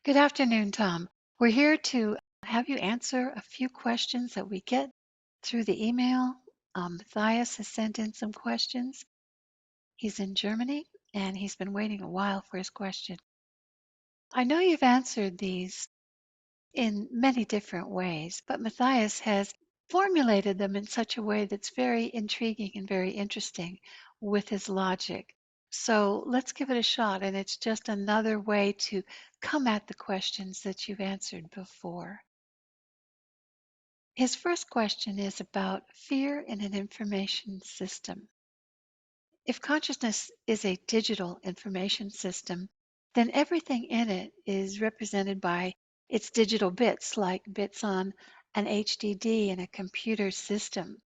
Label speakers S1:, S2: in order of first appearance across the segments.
S1: Good afternoon, Tom. We're here to have you answer a few questions that we get through the email. Matthias has sent in some questions. He's in Germany and he's been waiting a while for his question. I know you've answered these in many different ways, but Matthias has formulated them in such a way that's very intriguing and very interesting with his logic. So let's give it a shot. And it's just another way to come at the questions that you've answered before. His first question is about fear in an information system. If consciousness is a digital information system, then everything in it is represented by its digital bits, like bits on an HDD in a computer system.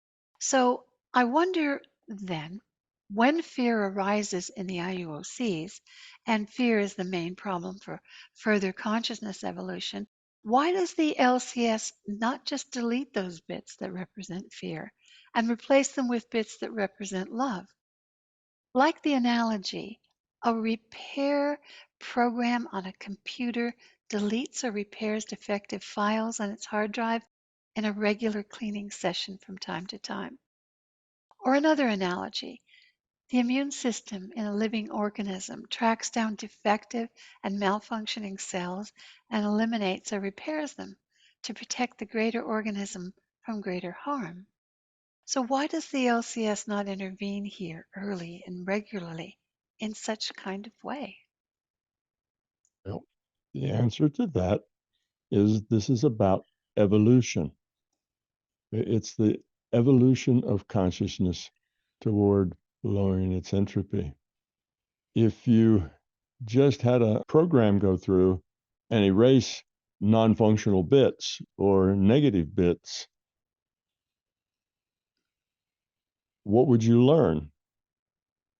S1: So I wonder then, when fear arises in the IUOCs, and fear is the main problem for further consciousness evolution, why does the LCS not just delete those bits that represent fear and replace them with bits that represent love? Like the analogy, a repair program on a computer deletes or repairs defective files on its hard drive in a regular cleaning session from time to time. Or another analogy, the immune system in a living organism tracks down defective and malfunctioning cells and eliminates or repairs them to protect the greater organism from greater harm. So why does the LCS not intervene here early and regularly in such kind of way?
S2: Well, the answer to that is this is about evolution. It's the evolution of consciousness toward lowering its entropy. If you just had a program go through and erase non-functional bits or negative bits, what would you learn?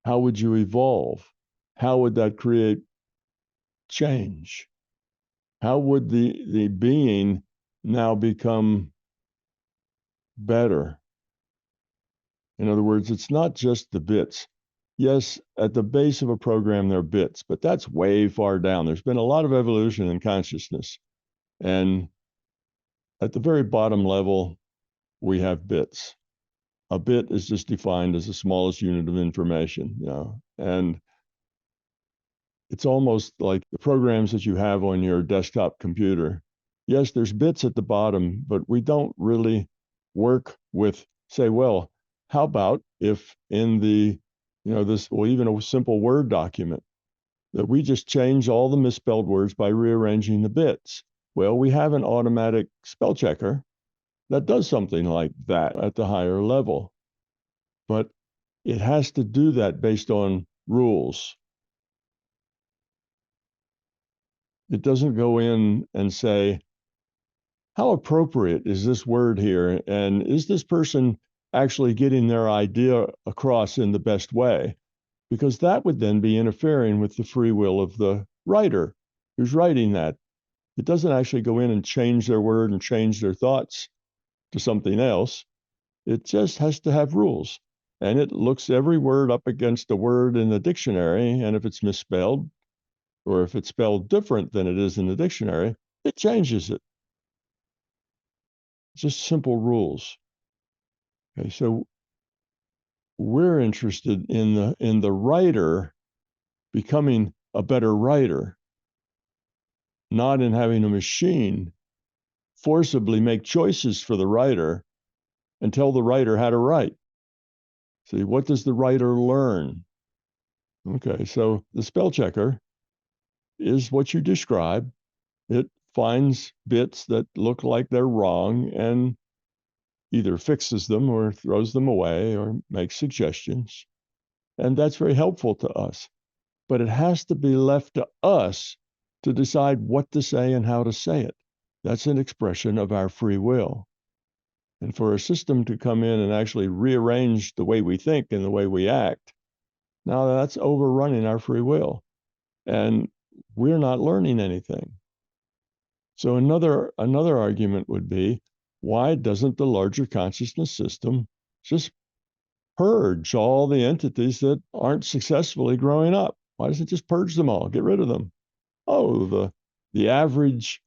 S2: How would you evolve? How would that create change? How would the being now become better? In other words, it's not just the bits. Yes, at the base of a program, there are bits, but that's way far down. There's been a lot of evolution in consciousness. And at the very bottom level, we have bits. A bit is just defined as the smallest unit of information, and it's almost like the programs that you have on your desktop computer. Yes, there's bits at the bottom, but we don't really work with, say, well, how about if in the, this, or even a simple Word document, that we just change all the misspelled words by rearranging the bits? Well, we have an automatic spell checker that does something like that at the higher level, but it has to do that based on rules. It doesn't go in and say, how appropriate is this word here? And is this person actually getting their idea across in the best way? Because that would then be interfering with the free will of the writer who's writing that. It doesn't actually go in and change their word and change their thoughts to something else. It just has to have rules. And it looks every word up against a word in the dictionary. And if it's misspelled, or if it's spelled different than it is in the dictionary, it changes it. Just simple rules. Okay, so we're interested in the writer becoming a better writer, not in having a machine forcibly make choices for the writer and tell the writer how to write. See, what does the writer learn? Okay, so the spell checker is what you describe. It finds bits that look like they're wrong and either fixes them or throws them away or makes suggestions. And that's very helpful to us. But it has to be left to us to decide what to say and how to say it. That's an expression of our free will. And for a system to come in and actually rearrange the way we think and the way we act, now that's overrunning our free will. And we're not learning anything. So another argument would be, why doesn't the larger consciousness system just purge all the entities that aren't successfully growing up? Why doesn't it just purge them all, get rid of them? Oh, the average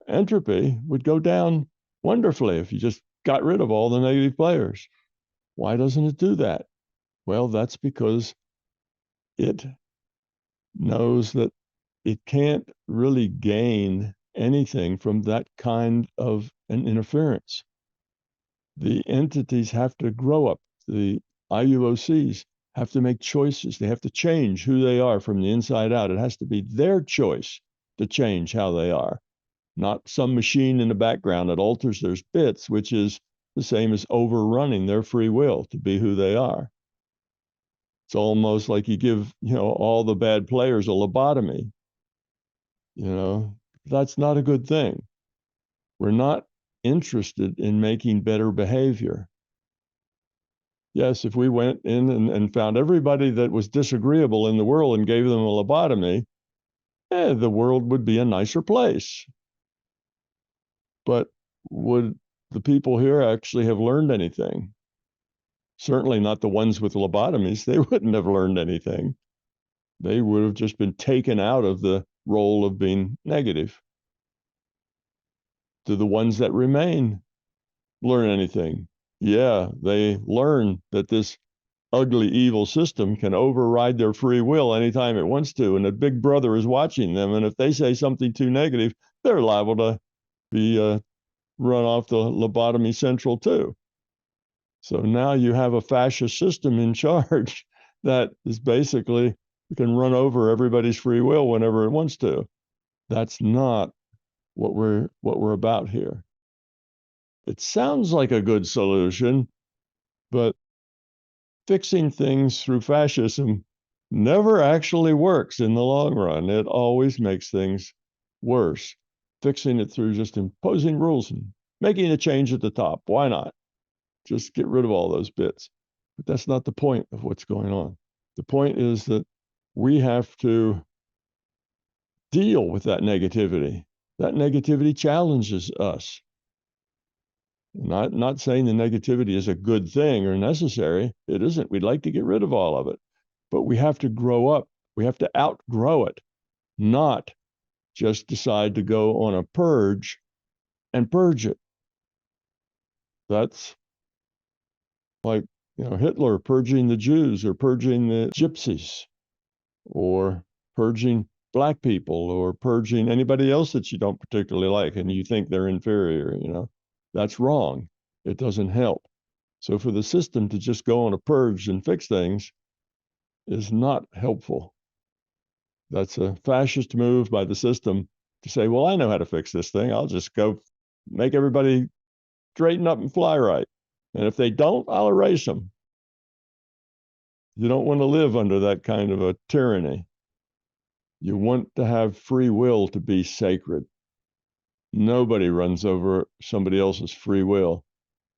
S2: entropy would go down wonderfully if you just got rid of all the negative players. Why doesn't it do that? Well, that's because it knows that it can't really gain anything from that kind of an interference. The entities have to grow up. The IUOCs have to make choices. They have to change who they are from the inside out. It has to be their choice to change how they are, not some machine in the background that alters their bits, which is the same as overrunning their free will to be who they are. It's almost like you give, all the bad players a lobotomy. That's not a good thing. We're not interested in making better behavior. Yes, if we went in and found everybody that was disagreeable in the world and gave them a lobotomy, the world would be a nicer place. But would the people here actually have learned anything? Certainly not the ones with lobotomies. They wouldn't have learned anything. They would have just been taken out of the role of being negative. Do the ones that remain learn anything? Yeah, they learn that this ugly, evil system can override their free will anytime it wants to, and that Big Brother is watching them. And if they say something too negative, they're liable to be run off the lobotomy central too. So now you have a fascist system in charge that is basically can run over everybody's free will whenever it wants to. That's not what we're about here. It sounds like a good solution, but fixing things through fascism never actually works in the long run. It always makes things worse. Fixing it through just imposing rules and making a change at the top. Why not? Just get rid of all those bits. But that's not the point of what's going on. The point is that we have to deal with that negativity. That negativity challenges us. Not saying the negativity is a good thing or necessary. It isn't. We'd like to get rid of all of it. But we have to grow up. We have to outgrow it, not just decide to go on a purge and purge it. That's like, Hitler purging the Jews or purging the gypsies or purging black people or purging anybody else that you don't particularly like and you think they're inferior, That's wrong. It doesn't help. So for the system to just go on a purge and fix things is not helpful. That's a fascist move by the system to say, well, I know how to fix this thing. I'll just go make everybody straighten up and fly right. And if they don't, I'll erase them. You don't want to live under that kind of a tyranny. You want to have free will to be sacred. Nobody runs over somebody else's free will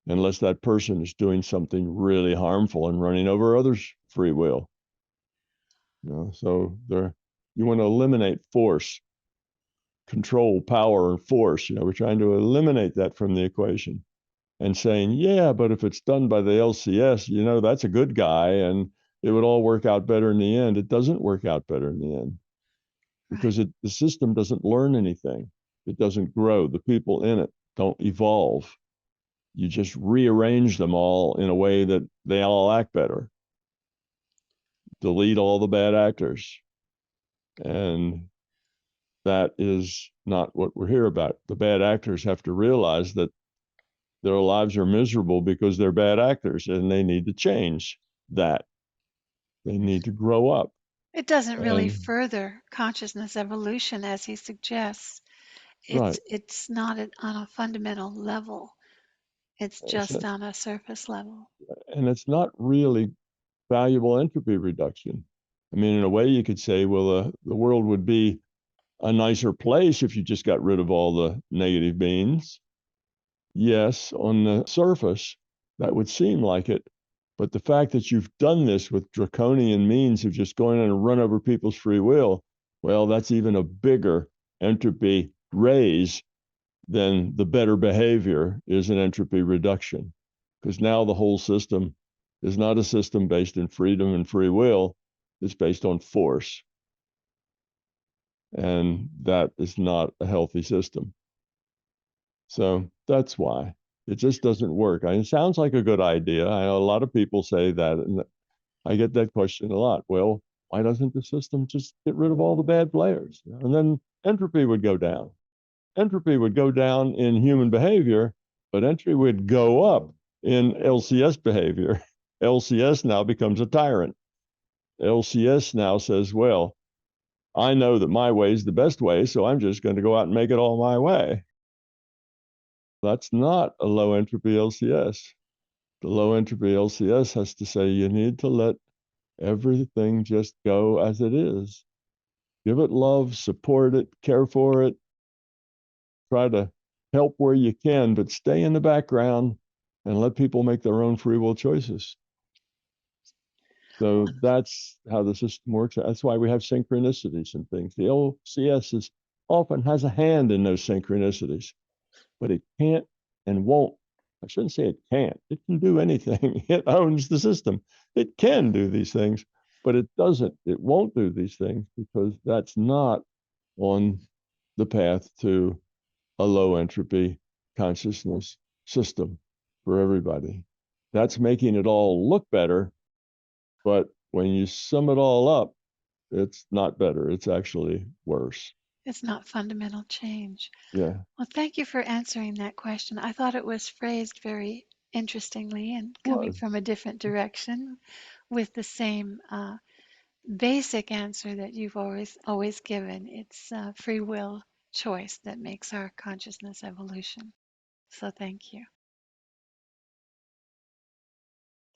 S2: unless that person is doing something really harmful and running over others' free will. So you want to eliminate force, control, power, and force. We're trying to eliminate that from the equation and saying, yeah, but if it's done by the LCS, that's a good guy and it would all work out better in the end. It doesn't work out better in the end because the system doesn't learn anything. It doesn't grow. The people in it don't evolve. You just rearrange them all in a way that they all act better. Delete all the bad actors. And that is not what we're here about. The bad actors have to realize that their lives are miserable because they're bad actors and they need to change that. They need to grow up.
S1: It doesn't really further consciousness evolution as he suggests. It's not on a fundamental level. It's just on a surface level.
S2: And it's not really valuable entropy reduction. I mean, in a way, you could say, well, the world would be a nicer place if you just got rid of all the negative beings. Yes, on the surface, that would seem like it. But the fact that you've done this with draconian means of just going in and run over people's free will, well, that's even a bigger entropy raise than the better behavior is an entropy reduction. Because now the whole system is not a system based in freedom and free will, it's based on force. And that is not a healthy system. So that's why it just doesn't work. It sounds like a good idea. I know a lot of people say that, and I get that question a lot. Well, why doesn't the system just get rid of all the bad players? And then entropy would go down. Entropy would go down in human behavior, but entropy would go up in LCS behavior. LCS now becomes a tyrant. LCS now says, well, I know that my way is the best way, so I'm just going to go out and make it all my way. That's not a low entropy LCS. The low entropy LCS has to say you need to let everything just go as it is. Give it love, support it, care for it, try to help where you can, but stay in the background and let people make their own free will choices. So that's how the system works. That's why we have synchronicities and things. The LCS often has a hand in those synchronicities, but it can't and won't. I shouldn't say it can't. It can do anything. It owns the system. It can do these things, but it doesn't. It won't do these things because that's not on the path to a low entropy consciousness system for everybody. That's making it all look better, but when you sum it all up, it's not better. It's actually worse.
S1: It's not fundamental change.
S2: Yeah.
S1: Well, thank you for answering that question. I thought it was phrased very interestingly and coming from a different direction with the same basic answer that you've always given. It's free will choice that makes our consciousness evolution. So thank you.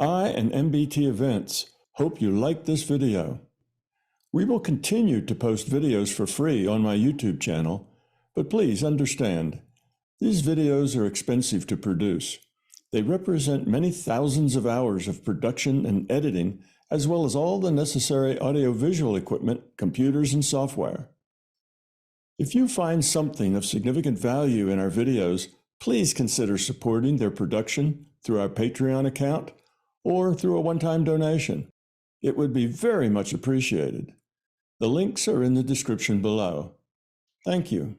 S3: I and MBT Events hope you liked this video. We will continue to post videos for free on my YouTube channel, but please understand, these videos are expensive to produce. They represent many thousands of hours of production and editing, as well as all the necessary audiovisual equipment, computers, and software. If you find something of significant value in our videos, please consider supporting their production through our Patreon account or through a one-time donation. It would be very much appreciated. The links are in the description below. Thank you.